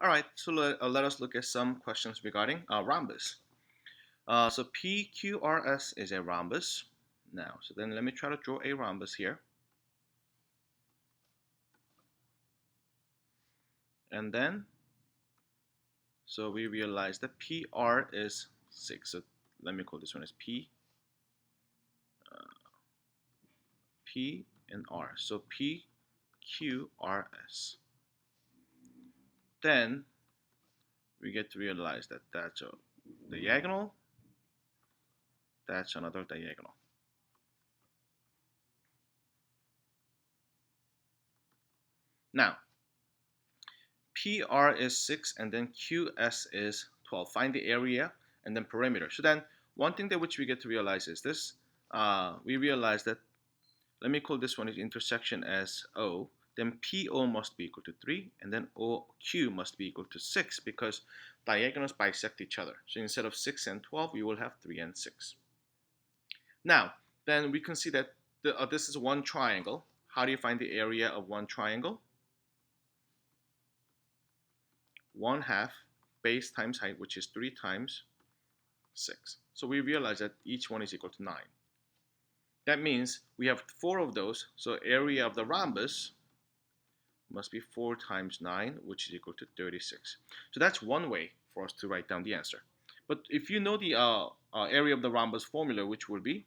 All right, so let us look at some questions regarding rhombus. So PQRS is a rhombus. Now, so then let me try to draw a rhombus here. And then, so we realize that PR is 6. So let me call this one as P and R. So PQRS. Then we get to realize that that's a diagonal, that's another diagonal. Now, PR is 6 and then QS is 12. Find the area and then perimeter. So then one thing that which we get to realize is this. We realize that, let me call this one intersection as O. Then PO must be equal to 3 and then OQ must be equal to 6 because diagonals bisect each other. So instead of 6 and 12, we will have 3 and 6. Now, then we can see that this is one triangle. How do you find the area of one triangle? 1/2 base times height, which is 3 times 6. So we realize that each one is equal to 9. That means we have 4 of those, so area of the rhombus must be 4 times 9, which is equal to 36. So that's one way for us to write down the answer. But if you know the area of the rhombus formula, which would be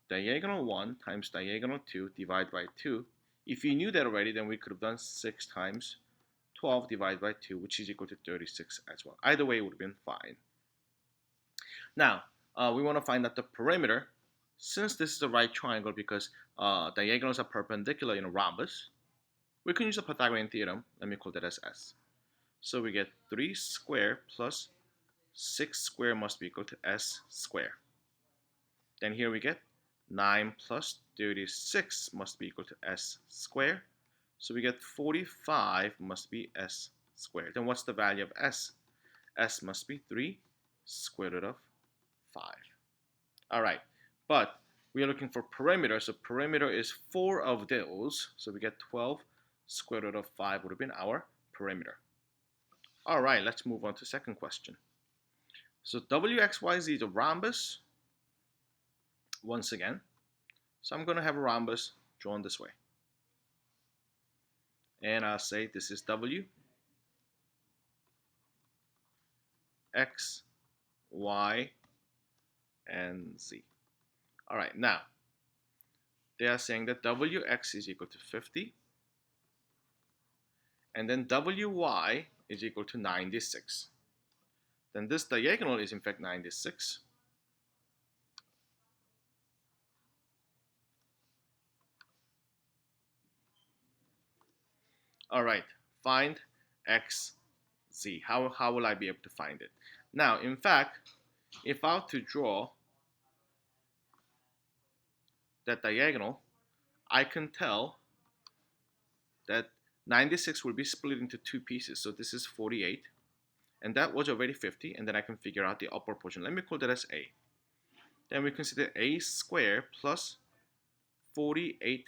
diagonal 1 times diagonal 2 divided by 2, if you knew that already, then we could have done 6 times 12 divided by 2, which is equal to 36 as well. Either way, it would have been fine. Now, we want to find out the perimeter. Since this is a right triangle because diagonals are perpendicular in a rhombus, we can use the Pythagorean theorem. Let me call that as S. So we get 3 squared plus 6 squared must be equal to S squared. Then here we get 9 plus 36 must be equal to S squared. So we get 45 must be S squared. Then what's the value of S? S must be 3 square root of 5. All right, but we are looking for perimeter. So perimeter is 4 of those. So we get 12 square root of 5 would have been our perimeter. All right, let's move on to second question. So WXYZ is a rhombus once again. So I'm going to have a rhombus drawn this way. And I'll say this is W, X, Y, and Z. All right, now they are saying that WX is equal to 50, and then WY is equal to 96. Then this diagonal is in fact 96. All right, find X, Z. How will I be able to find it? Now, in fact, if I were to draw that diagonal, I can tell that 96 will be split into 2 pieces. So this is 48, and that was already 50, and then I can figure out the upper portion. Let me call that as A. Then we consider A squared plus 48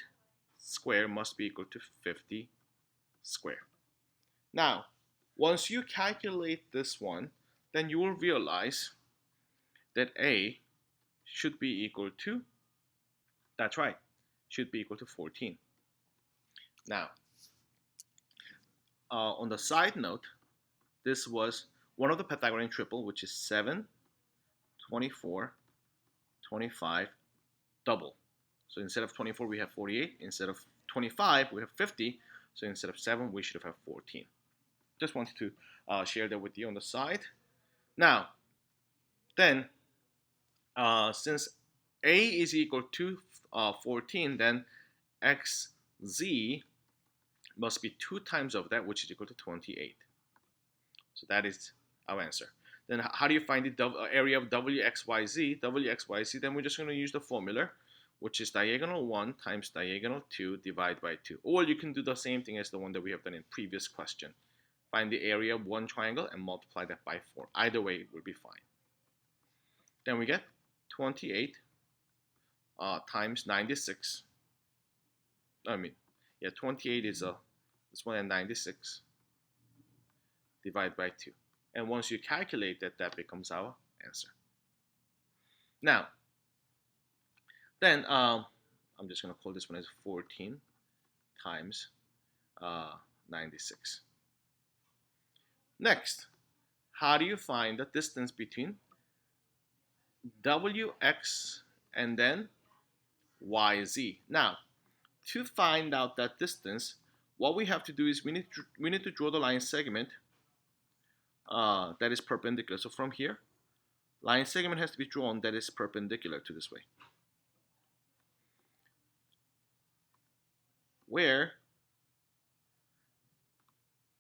squared must be equal to 50 squared. Now, once you calculate this one, then you will realize that A should be equal to, that's right, should be equal to 14. Now, on the side note, this was one of the Pythagorean triple, which is 7, 24, 25, double. So instead of 24, we have 48. Instead of 25, we have 50. So instead of 7, we should have 14. Just wanted to share that with you on the side. Now, then, since A is equal to 14, then XZ must be 2 times of that, which is equal to 28. So that is our answer. Then how do you find the area of WXYZ? WXYZ, then we're just going to use the formula, which is diagonal 1 times diagonal 2 divided by 2. Or you can do the same thing as the one that we have done in previous question. Find the area of one triangle and multiply that by 4. Either way, it will be fine. Then we get 28 times 96. 28 is this one and 96. divided by 2. And once you calculate that, that becomes our answer. Now, then I'm just going to call this one as 14 times 96. Next, how do you find the distance between wx and then yz? Now, to find out that distance, what we have to do is we need to draw the line segment that is perpendicular. So from here, line segment has to be drawn that is perpendicular to this way. Where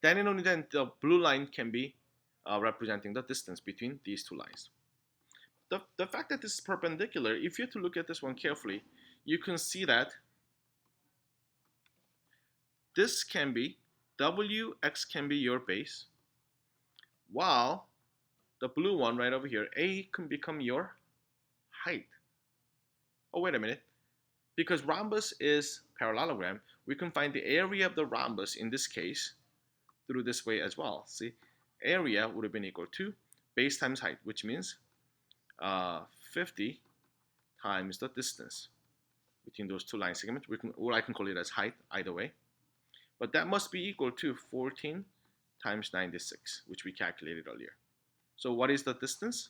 then and only then the blue line can be representing the distance between these two lines. The fact that this is perpendicular, if you have to look at this one carefully, you can see that this can be, wx can be your base, while the blue one right over here, a can become your height. Oh, wait a minute. Because rhombus is parallelogram, we can find the area of the rhombus in this case through this way as well. See, area would have been equal to base times height, which means 50 times the distance between those two line segments. Or I can call it as height, either way. But that must be equal to 14 times 96, which we calculated earlier. So what is the distance?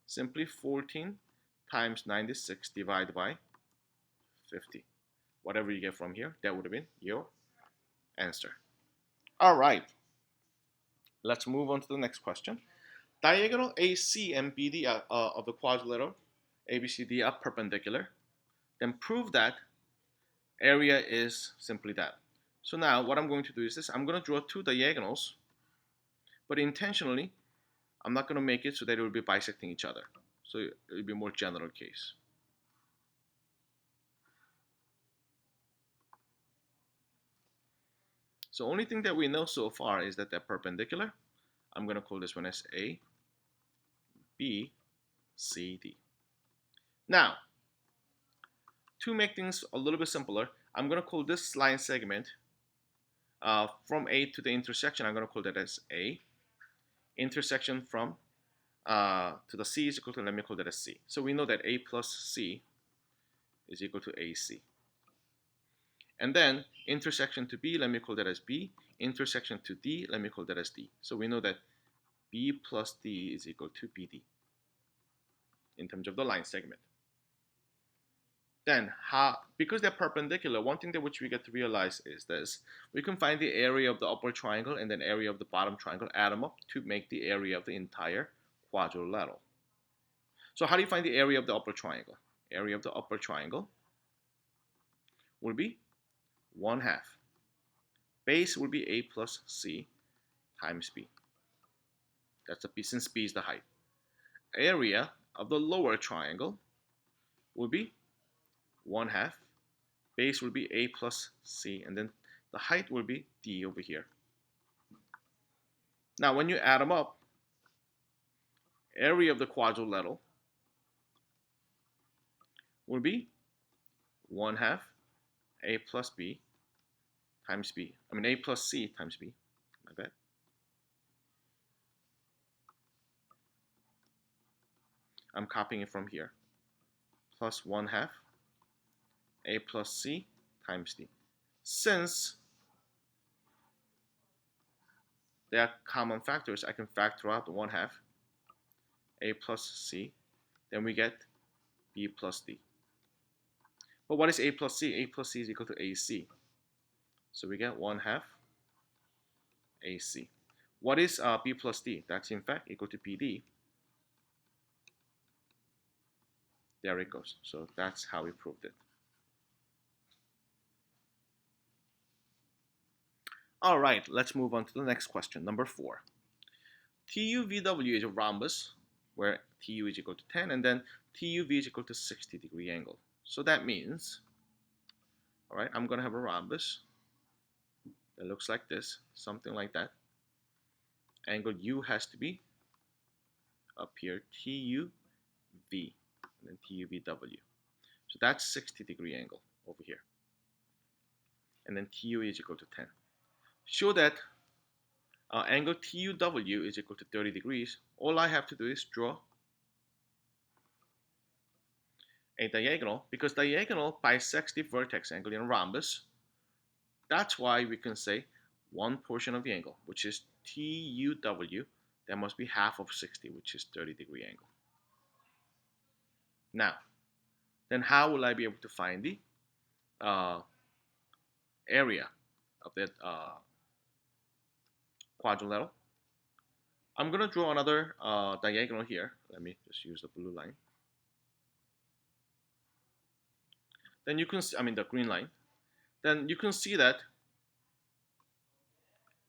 Simply 14 times 96 divided by 50. Whatever you get from here, that would have been your answer. All right. Let's move on to the next question. Diagonal AC and BD of the quadrilateral ABCD are perpendicular. Then prove that area is simply that. So now what I'm going to do is this. I'm going to draw two diagonals, but intentionally, I'm not going to make it so that it will be bisecting each other. So it will be a more general case. So only thing that we know so far is that they're perpendicular. I'm going to call this one as A, B, C, D. Now, to make things a little bit simpler, I'm going to call this line segment from A to the intersection. I'm going to call that as A. Intersection from to the C is equal to, let me call that as C. So we know that A plus C is equal to AC. And then intersection to B, let me call that as B. Intersection to D, let me call that as D. So we know that B plus D is equal to BD in terms of the line segment. Then, because they're perpendicular, one thing that which we get to realize is this. We can find the area of the upper triangle and then area of the bottom triangle, add them up to make the area of the entire quadrilateral. So how do you find the area of the upper triangle? Area of the upper triangle will be 1/2. Base will be A plus C times B. That's the B, since B is the height. Area of the lower triangle will be 1/2. Base will be A plus C, and then the height will be D over here. Now, when you add them up, area of the quadrilateral will be 1/2 A plus B times B. I mean A plus C times B. My bad. I'm copying it from here. Plus 1/2 A plus C times D. Since they are common factors, I can factor out the 1/2 A plus C. Then we get B plus D. But what is A plus C? A plus C is equal to AC. So we get 1/2 AC. What is B plus D? That's in fact equal to BD. There it goes. So that's how we proved it. All right, let's move on to the next question, number 4. TUVW is a rhombus where TU is equal to 10 and then TUV is equal to 60-degree angle. So that means, all right, I'm going to have a rhombus that looks like this, something like that. Angle U has to be up here, TUV, and then TUVW. So that's 60-degree angle over here. And then TU is equal to 10. Show that Angle TUW is equal to 30 degrees. All I have to do is draw a diagonal, because diagonal bisects the vertex angle in a rhombus. That's why we can say one portion of the angle, which is TUW, that must be half of 60, which is 30-degree angle. Now, then how will I be able to find the uh, area of that quadrilateral? I'm going to draw another diagonal here. Let me just use the blue line. Then you can see, I mean the green line. Then you can see that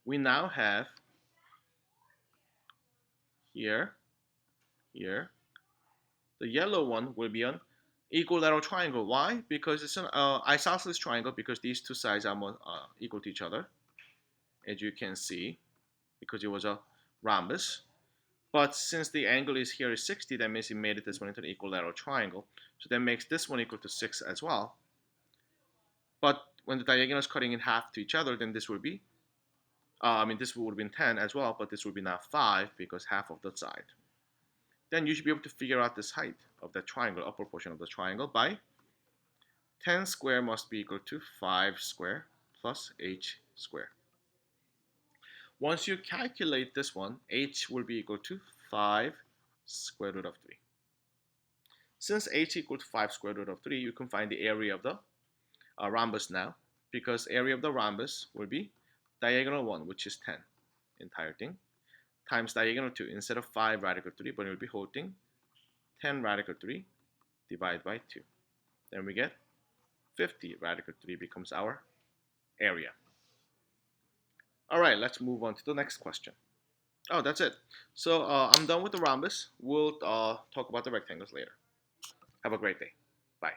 we now have here, here, the yellow one will be an equilateral triangle. Why? Because it's an isosceles triangle, because these two sides are equal to each other, as you can see, because it was a rhombus. But since the angle is here is 60, that means it made this one into an equilateral triangle. So that makes this one equal to 6 as well. But when the diagonals cutting in half to each other, then this will be, this would have been 10 as well, but this would be now 5 because half of the side. Then you should be able to figure out this height of the triangle, upper portion of the triangle, by 10 square must be equal to 5 square plus h square. Once you calculate this one, h will be equal to 5 square root of 3. Since h equal to 5 square root of 3, you can find the area of the rhombus now, because area of the rhombus will be diagonal 1, which is 10, entire thing, times diagonal 2, instead of 5 radical 3, but it will be whole thing, 10 radical 3 divided by 2. Then we get 50 radical 3 becomes our area. All right, let's move on to the next question. Oh, that's it. So I'm done with the rhombus. We'll talk about the rectangles later. Have a great day. Bye.